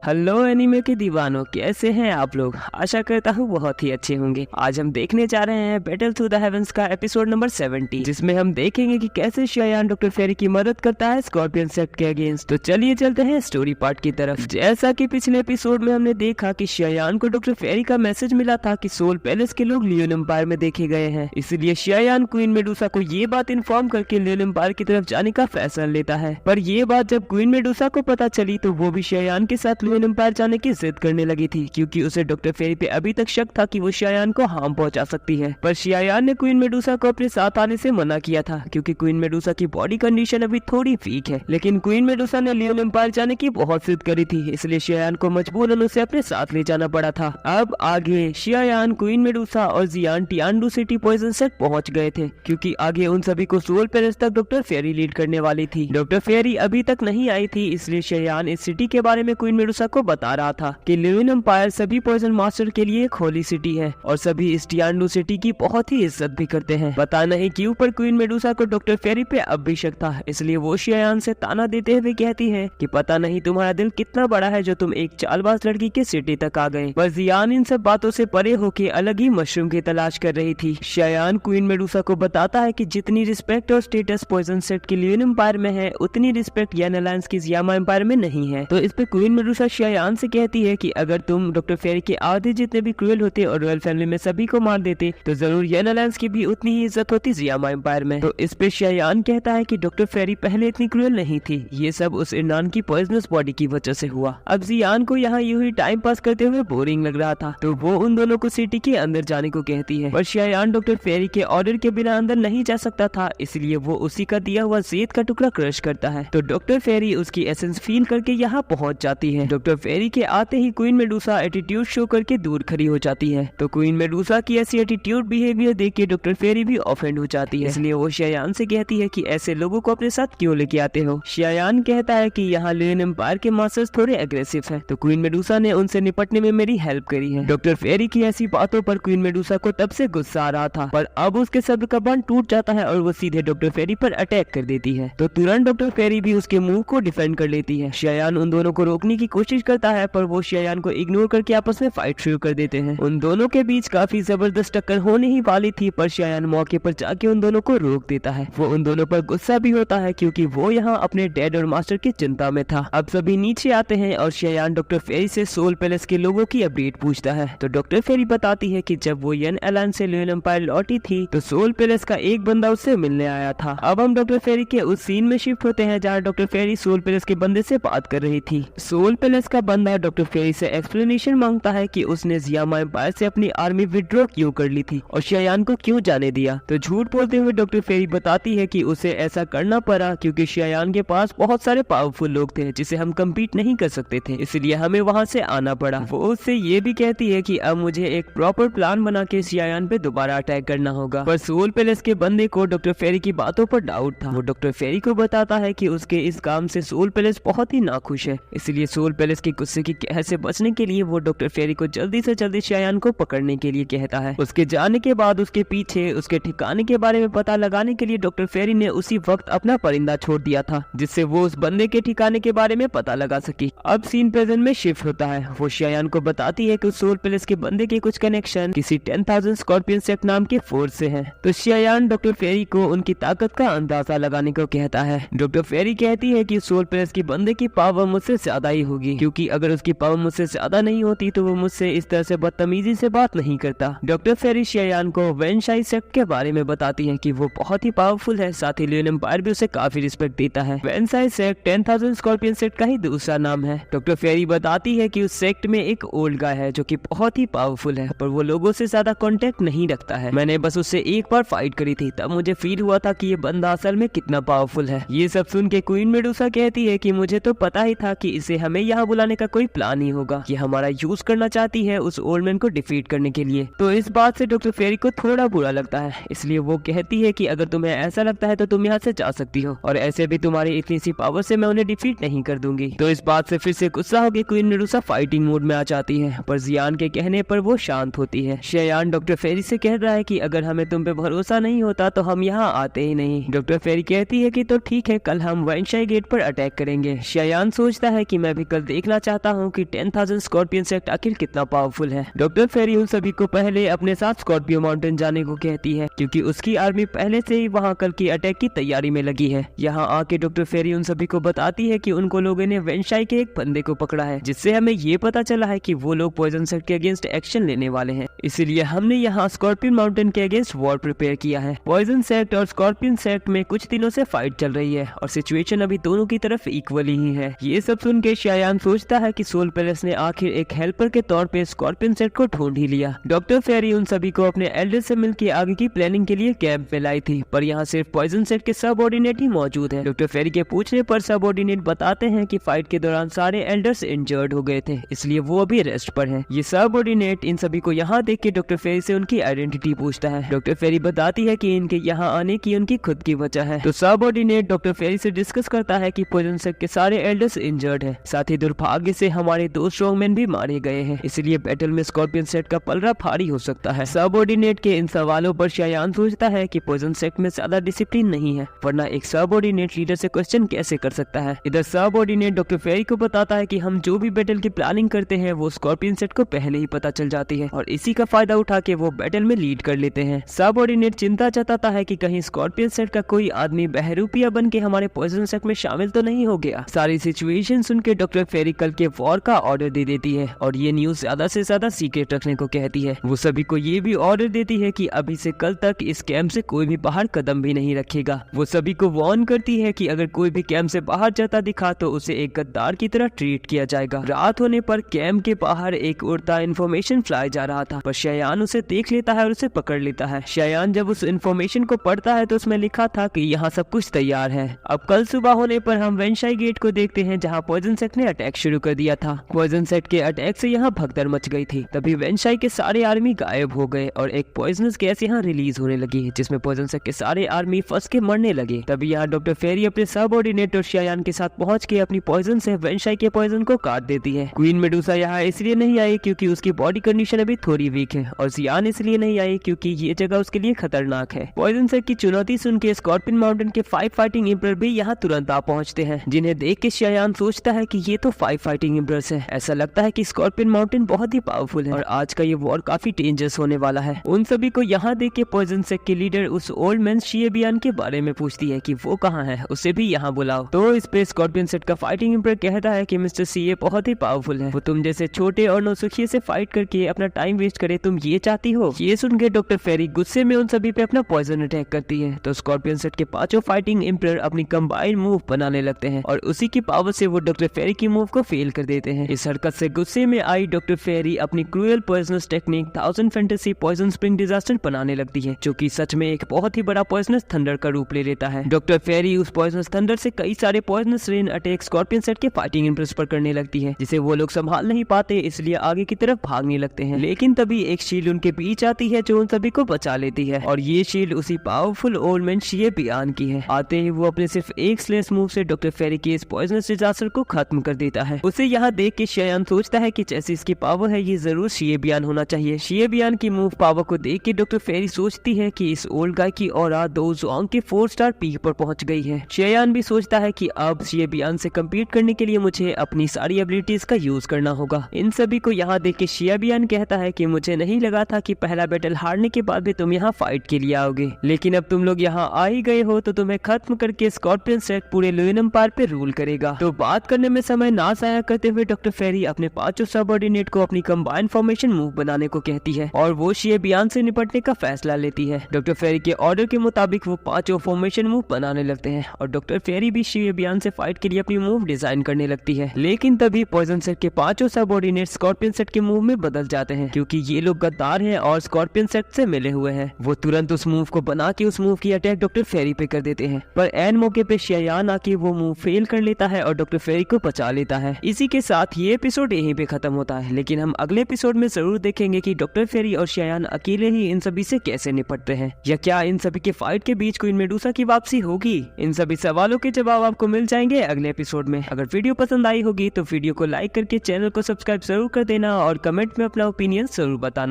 Hello anime के दीवानों, कैसे हैं आप लोग। आशा करता हूँ बहुत ही अच्छे होंगे। आज हम देखने जा रहे हैं बैटल थ्रू द हेवंस का एपिसोड नंबर 70, जिसमें हम देखेंगे कि कैसे शायान डॉक्टर फेरी की मदद करता है स्कॉर्पियन सेक्ट के अगेंस्ट। तो चलिए चलते हैं स्टोरी पार्ट की तरफ। जैसा कि पिछले एपिसोड में हमने देखा कि शायान को डॉक्टर फेरी का मैसेज मिला था कि सोल पैलेस के लोग लियोन एम्पायर में देखे गए हैं, इसलिए शायान क्वीन मेडुसा को ये बात इन्फॉर्म करके लियोन एम्पायर की तरफ जाने का फैसला लेता है। पर ये बात जब क्वीन मेडुसा को पता चली तो वो भी शायान के साथ लियोन एम्पायर जाने की जिद करने लगी थी, क्योंकि उसे डॉक्टर फेरी पे अभी तक शक था कि वो शायान को हार्म पहुंचा सकती है। पर शायान ने क्वीन मेडुसा को अपने साथ आने से मना किया था, क्योंकि क्वीन मेडुसा की बॉडी कंडीशन अभी थोड़ी वीक है। लेकिन क्वीन मेडुसा ने लियोन एम्पायर जाने की बहुत जिद करी थी, इसलिए शायान को मजबूरन उसे अपने साथ ले जाना पड़ा था। अब आगे शायान, क्वीन मेडुसा और जियान टियानडू सिटी पॉइजन सेट पहुंच गए थे, क्योंकि आगे उन सभी को सोल पैलेस तक डॉक्टर फेरी लीड करने वाली थी। डॉक्टर फेरी अभी तक नहीं आई थी, इसलिए शायान इस सिटी के बारे में क्वीन मेडुसा को बता रहा था कि लियोन एम्पायर सभी पॉइजन मास्टर के लिए एक होली सिटी है और सभी इस टियानडू सिटी की बहुत ही इज्जत भी करते हैं। पता नहीं क्यों पर क्वीन मेडुसा को डॉक्टर फेरी पे अब भी शक था, इसलिए वो शायान से ताना देते हुए कहती है कि पता नहीं तुम्हारा दिल कितना बड़ा है जो तुम एक चालबाज लड़की के सिटी तक आ गए। पर जियान इन सब बातों से परे होके अलग ही मशरूम की तलाश कर रही थी। शायान क्वीन मेडुसा को बताता है कि जितनी रिस्पेक्ट और स्टेटस पॉइजन सेट की लियोन एम्पायर में है, उतनी रिस्पेक्ट येन अलायंस की जियामा एम्पायर में नहीं है। तो इस पे क्वीन मेडुसा शायान से कहती है कि अगर तुम डॉक्टर फेरी के आधे जितने भी क्रूएल होते और रॉयल फैमिली में सभी को मार देते तो जरूर येन अलायंस की भी उतनी ही इज्जत होती जियामा एम्पायर में। तो इस पे शायान कहता है कि डॉक्टर फेरी पहले इतनी क्रूएल नहीं थी, ये सब उस इरनान की पॉइजनस बॉडी की वजह से हुआ। अब जियान को यहाँ यूं ही टाइम पास करते हुए बोरिंग लग रहा था, तो वो उन दोनों को सिटी के अंदर जाने को कहती है। पर शायान डॉक्टर फेरी के ऑर्डर के बिना अंदर नहीं जा सकता था, इसलिए वो उसी का दिया हुआ जेद का टुकड़ा क्रश करता है। तो डॉक्टर फेरी उसकी एसेंस फील करके यहाँ पहुंच जाती है। डॉक्टर फेरी के आते ही क्वीन मेडुसा एटीट्यूड शो करके दूर खड़ी हो जाती है। तो क्वीन मेडुसा की ऐसी एटीट्यूड बिहेवियर देख के डॉक्टर फेरी भी ऑफेंड हो जाती है, इसलिए वो शायान से कहती है कि ऐसे लोगों को अपने साथ क्यों लेके आते हो। शायान कहता है कि यहाँ लियोन एम्पायर के मास्टर्स थोड़े एग्रेसिव है, तो क्वीन मेडुसा ने उनसे निपटने में मेरी हेल्प करी है। डॉक्टर फेरी की ऐसी बातों पर क्वीन मेडुसा को तब से गुस्सा आ रहा था, पर अब उसके सब्र का बांध टूट जाता है और वो सीधे डॉक्टर फेरी पर अटैक कर देती है। तो तुरंत डॉक्टर फेरी भी उसके मुंह को डिफेंड कर लेती है। शायान उन दोनों को रोकने की कोशिश करता है, पर वो शायान को इग्नोर करके आपस में फाइट शुरू कर देते हैं। उन दोनों के बीच काफी जबरदस्त टक्कर होने ही वाली थी, पर शायान मौके पर जाके उन दोनों को रोक देता है। वो उन दोनों पर गुस्सा भी होता है, क्योंकि वो यहाँ अपने डैड और मास्टर की चिंता में था। अब सभी नीचे आते हैं और शायान डॉक्टर फेरी से सोल पैलेस के लोगों की अपडेट पूछता है। तो डॉक्टर फेरी बताती है कि जब वो येन अलायंस से लियोन एम्पायर लौटी थी तो सोल पैलेस का एक बंदा उससे मिलने आया था। अब हम डॉक्टर फेरी के उस सीन में शिफ्ट होते हैं जहाँ डॉक्टर फेरी सोल पैलेस के बंदे से बात कर रही थी। सोल पैलेस का बंदा डॉक्टर फेरी से एक्सप्लेनेशन मांगता है कि उसने जियामा एम्पायर से अपनी आर्मी विड्रॉ क्यों कर ली थी और शायान को क्यों जाने दिया। तो झूठ बोलते हुए डॉक्टर फेरी बताती है कि उसे ऐसा करना पड़ा क्योंकि शायान के पास बहुत सारे पावरफुल लोग थे जिसे हम कम्पीट नहीं कर सकते थे, इसलिए हमें वहाँ से आना पड़ा। वो उससे ये भी कहती है कि अब मुझे एक प्रॉपर प्लान बना के शायान पे दोबारा अटैक करना होगा। पर सोल पैलेस के बंदे को डॉक्टर फेरी की बातों पर डाउट था। वो डॉक्टर फेरी को बताता है कि उसके इस काम से सोल पैलेस बहुत ही नाखुश है, इसलिए सोल पैलेस के गुस्से की कहर से बचने के लिए वो डॉक्टर फेरी को जल्दी से जल्दी शायान को पकड़ने के लिए कहता है। उसके जाने के बाद उसके पीछे उसके ठिकाने के बारे में पता लगाने के लिए डॉक्टर फेरी ने उसी वक्त अपना परिंदा छोड़ दिया था, जिससे वो उस बंदे के ठिकाने के बारे में पता लगा सकी। अब सीन प्रेजेंट में शिफ्ट होता है। वो शायान को बताती है कि सोल पैलेस के बंदे के कुछ कनेक्शन किसी 10,000 स्कॉर्पियन सेक्ट नाम के फोर्स से है। तो शायान डॉक्टर फेरी को उनकी ताकत का अंदाजा लगाने को कहता है। डॉक्टर फेरी कहती है कि सोल पैलेस के बंदे की पावर मुझसे ज्यादा ही होगी, क्योंकि अगर उसकी पावर मुझसे ज्यादा नहीं होती तो वो मुझसे इस तरह से बदतमीजी से बात नहीं करता। डॉक्टर फेरी शायान को वेनशाई सेक्ट के बारे में बताती है कि वो बहुत ही पावरफुल है, साथ ही लियोन एम्पायर भी उसे काफी रिस्पेक्ट देता है। वेनशाई सेक्ट 10,000 स्कॉर्पियन सेक्ट का ही दूसरा नाम है। डॉक्टर फेरी बताती है कि उस सेक्ट में एक ओल्ड गाय है जो कि बहुत ही पावरफुल है, पर वो लोगों से ज्यादा कांटेक्ट नहीं रखता है। मैंने बस उससे एक बार फाइट करी थी, तब मुझे फील हुआ था कि ये बंदा असल में कितना पावरफुल है। ये सब सुन के क्वीन मेडुसा कहती है कि मुझे तो पता ही था कि इसे हमें यहाँ बुलाने का कोई प्लान ही होगा, कि हमारा यूज करना चाहती है उस ओल्ड मैन को डिफीट करने के लिए। तो इस बात से डॉक्टर फेरी को थोड़ा बुरा लगता है, इसलिए वो कहती है कि अगर तुम्हें ऐसा लगता है तो तुम यहाँ से जा सकती हो, और ऐसे भी तुम्हारी इतनी सी पावर से मैं उन्हें डिफीट नहीं कर दूंगी। तो इस बात से फिर से गुस्सा होकर क्वीन मेडुसा फाइटिंग मोड में आ जाती है, पर जियान के कहने पर वो शांत होती है। शायान डॉक्टर फेरी से कह रहा है कि अगर हमें तुम पे भरोसा नहीं होता तो हम यहाँ आते ही नहीं। डॉक्टर फेरी कहती है कि तो ठीक है, कल हम वेनशाई गेट पर अटैक करेंगे। शायान सोचता है कि मैं भी कल देखना चाहता हूँ कि 10,000 स्कॉर्पियन सेक्ट आखिर कितना पावरफुल है। डॉक्टर फेरी उन सभी को पहले अपने साथ स्कॉर्पियो माउंटेन जाने को कहती है क्योंकि उसकी आर्मी पहले से ही वहाँ कल की अटैक की तैयारी में लगी है। यहाँ आके डॉक्टर फेरी उन सभी को बताती है कि उनको लोगों ने वेंशाई के एक बंदे को पकड़ा है, जिससे हमें ये पता चला है कि वो लोग पॉइजन सेक्ट के अगेंस्ट एक्शन लेने वाले हैं। इसीलिए हमने यहाँ स्कॉर्पियन माउंटेन के अगेंस्ट वॉर प्रिपेयर किया है। पॉइजन सेक्ट और स्कॉर्पियन सेक्ट में कुछ दिनों से फाइट चल रही है और सिचुएशन अभी दोनों की तरफ इक्वली ही है। ये सब सुन के शायान सोचता है कि सोल पैलेस ने आखिर एक हेल्पर के तौर पे स्कॉर्पियन सेक्ट को ढूंढ ही लिया। डॉक्टर फेरी उन सभी को अपने एल्डर से मिलकर आगे की प्लानिंग के लिए कैंप में लाई थी, पर यहाँ सिर्फ पॉइजन सेक्ट के सबऑर्डिनेट ही मौजूद है। डॉक्टर फेरी के पूछने पर सबऑर्डिनेट बताते हैं कि फाइट के दौरान सारे एल्डर्स इंजर्ड हो गए थे, इसलिए वो अभी रेस्ट पर हैं। ये सबऑर्डिनेट इन सभी को यहाँ देख के डॉक्टर फेरी से उनकी आइडेंटिटी पूछता है। डॉक्टर फेरी बताती है कि इनके यहाँ आने की उनकी खुद की वजह है। तो सबऑर्डिनेट डॉक्टर फेरी से डिस्कस करता है कि पॉइजन सेक्ट के सारे एल्डर्स इंजर्ड है, साथ ही दुर्भाग्य से हमारे 2 स्ट्रॉन्गमैन भी मारे गए हैं, इसलिए बैटल में स्कॉर्पियन सेक्ट का पलड़ा भारी हो सकता है। सबऑर्डिनेट के इन सवालों पर शायान सोचता है कि पॉइजन सेक्ट में ज्यादा डिसिप्लिन नहीं है, वरना एक सबऑर्डिनेट लीडर से क्वेश्चन कैसे कर सकता है। इधर सबऑर्डिनेट डॉक्टर फेरी को बताता है कि हम जो भी बैटल की प्लानिंग करते हैं वो स्कॉर्पियन सेक्ट को पहले ही पता चल जाती है और इसी का फायदा उठा के वो बैटल में लीड कर लेते हैं। सबऑर्डिनेट चिंता जताता है कि कहीं स्कॉर्पियन सेक्ट का कोई आदमी बहरूपिया बन के हमारे पॉइजन सेक्ट में शामिल तो नहीं हो गया। सारी सिचुएशन सुन के डॉक्टर फेरी कल के वॉर का ऑर्डर दे देती है और ये न्यूज ज्यादा से ज्यादा सीक्रेट रखने को कहती है। वो सभी को ये भी ऑर्डर देती है कि अभी से कल तक इस कैंप से कोई भी बाहर कदम भी नहीं रखेगा। वो सभी को वार्न करती है कि अगर कोई भी कैंप से बाहर जाता दिखा तो उसे एक गद्दार की तरह ट्रीट किया जाएगा। रात होने पर कैंप के बाहर एक उड़ता इंफॉर्मेशन फ्लाई जा रहा था, पर शायान उसे देख लेता है और उसे पकड़ लेता है। शायान जब उस इंफॉर्मेशन को पढ़ता है तो उसमें लिखा था कि यहाँ सब कुछ तैयार है। अब कल सुबह होने पर हम वेंशाई गेट को देखते हैं जहाँ पॉइजन सेक्ट ने अटैक शुरू कर दिया था। पॉइजन सेक्ट के अटैक से यहाँ भगदड़ मच गई थी। तभी वेंशाई के सारे आर्मी गायब हो गए और एक पॉइजनस गैस यहाँ रिलीज होने लगी, जिसमें पॉइजन सेक्ट के सारे आर्मी फंस के मरने लगे। तभी यहाँ डॉक्टर फेरी अपने सबऑर्डिनेट और शायान के साथ पहुंच के अपनी पॉइजन से वेंशाई के पॉइजन को काट देती है। क्वीन मेडुसा यहाँ इसलिए नहीं आई क्योंकि उसकी बॉडी कंडीशन अभी थोड़ी वीक है और जियान इसलिए नहीं आई क्योंकि ये जगह उसके लिए खतरनाक है। पॉइजन सेक्ट की चुनौती सुन के स्कॉर्पियन माउंटेन के 5 फाइटिंग एम्परर भी यहाँ तुरंत आ पहुंचते हैं, जिन्हें देख के शायान सोचता है कि ये तो 5 फाइटिंग एम्परर्स है। ऐसा लगता है कि स्कॉर्पियन माउंटेन बहुत ही पावरफुल है और आज का ये वॉर काफी डेंजरस होने वाला है। उन सभी को यहाँ देख के पॉइजन सेक्ट के लीडर उस ओल्ड मैन शिएबियान के बारे में पूछती है कि वो कहाँ है, उसे भी यहाँ बुलाओ। तो इस पे स्कॉर्पियन सेक्ट का फाइटिंग एम्परर कहता है कि मिस्टर सीए बहुत ही पावरफुल है, वो तुम जैसे छोटे और नौसुखिए से फाइट करके अपना टाइम वेस्ट करे, तुम ये चाहती हो। ये सुन के डॉक्टर फेरी गुस्से में उन सभी पे अपना पॉइजन अटैक करती है। तो स्कॉर्पियन सेक्ट के 5 फाइटिंग एम्परर अपनी कंबाइंड मूव बनाने लगते हैं और उसी की पावर से वो डॉक्टर फेरी की मूव को फेल कर देते हैं। इस हरकत से गुस्से में आई डॉक्टर फेरी अपनी cruel poisonous technique 1000 fantasy poison spring disaster बनाने लगती है, जो कि सच में एक बहुत ही बड़ा पॉइजनस थंडर का रूप ले लेता है। डॉक्टर फेरी उस पॉइजनस थंडर से कई सारे poisonous rain attack scorpion sect के फाइटिंग एम्परर्स पर करने लगती है, जिसे वो लोग संभाल नहीं पाते, इसलिए आगे की तरफ भागने लगते हैं। लेकिन तभी एक शील्ड उनके बीच आती है जो उन सभी को बचा लेती है और ये शील्ड उसी पावरफुल ओल्ड मैन शिएबियान की है। आते ही वो अपने सिर्फ एक स्लेस मूव से डॉक्टर फेरी के इस पॉइजनस डिजास्टर को खत्म कर देता है। उसे यहाँ देख के शायान सोचता है कि जैसी इसकी पावर है ये जरूर शिएबियान होना चाहिए। शिएबियान की मूव पावर को देख के डॉक्टर फेरी सोचती है कि इस ओल्ड गाय की ऑरा दो जोंग के 4 स्टार पीक पर पहुंच गई है। शायान भी सोचता है कि अब शिएबियान से कम्पीट करने के लिए मुझे अपनी सारी एबिलिटीज का यूज करना होगा। इन सभी को यहाँ देख के शिएबियान कहता है कि मुझे नहीं लगा था कि पहला बैटल हारने के बाद भी तुम यहाँ फाइट के लिए आओगे, लेकिन अब तुम लोग यहाँ आ ही गए हो तो तुम्हें खत्म करके स्कॉर्पियन सेक्ट पूरे लुइन एम्पायर पे रूल करेगा। तो बात करने में समय ना जाया करते हुए डॉक्टर फेरी अपने 5 सबऑर्डिनेट को अपनी कंबाइंड फॉर्मेशन मूव बनाने को कहती है और वो शिएबियान से निपटने का फैसला लेती है। डॉक्टर फेरी के ऑर्डर के मुताबिक वो 5 फॉर्मेशन मूव बनाने लगते हैं और डॉक्टर फेरी भी शिएबियान से फाइट के लिए अपनी मूव डिजाइन करने लगती है। लेकिन तभी पॉइजन सेक्ट के 5 सबऑर्डिनेट स्कॉर्पियन सेक्ट के मूव में बदल जाते हैं, क्योंकि ये लोग गद्दार हैं और स्कॉर्पियन सेक्ट से मिले हुए हैं। वो तुरंत उस मूव को बना के उस मूव की अटैक डॉक्टर फेरी पे कर देते हैं, पर एन मौके पे शायान आके वो मूव फेल कर लेता है और डॉक्टर फेरी को बचा लेता है। इसी के साथ ये एपिसोड यहीं पे खत्म होता है, लेकिन हम अगले एपिसोड में जरूर देखेंगे कि डॉक्टर फेरी और शायान अकेले ही इन सभी से कैसे निपटते हैं, या क्या इन सभी के फाइट के बीच क्वीन मेडुसा की वापसी होगी। इन सभी सवालों के जवाब आपको मिल जाएंगे अगले एपिसोड में। अगर वीडियो पसंद आई होगी तो वीडियो को लाइक करके चैनल को सब्सक्राइब जरूर कर देना और कमेंट में अपना ओपिनियन जरूर बताना।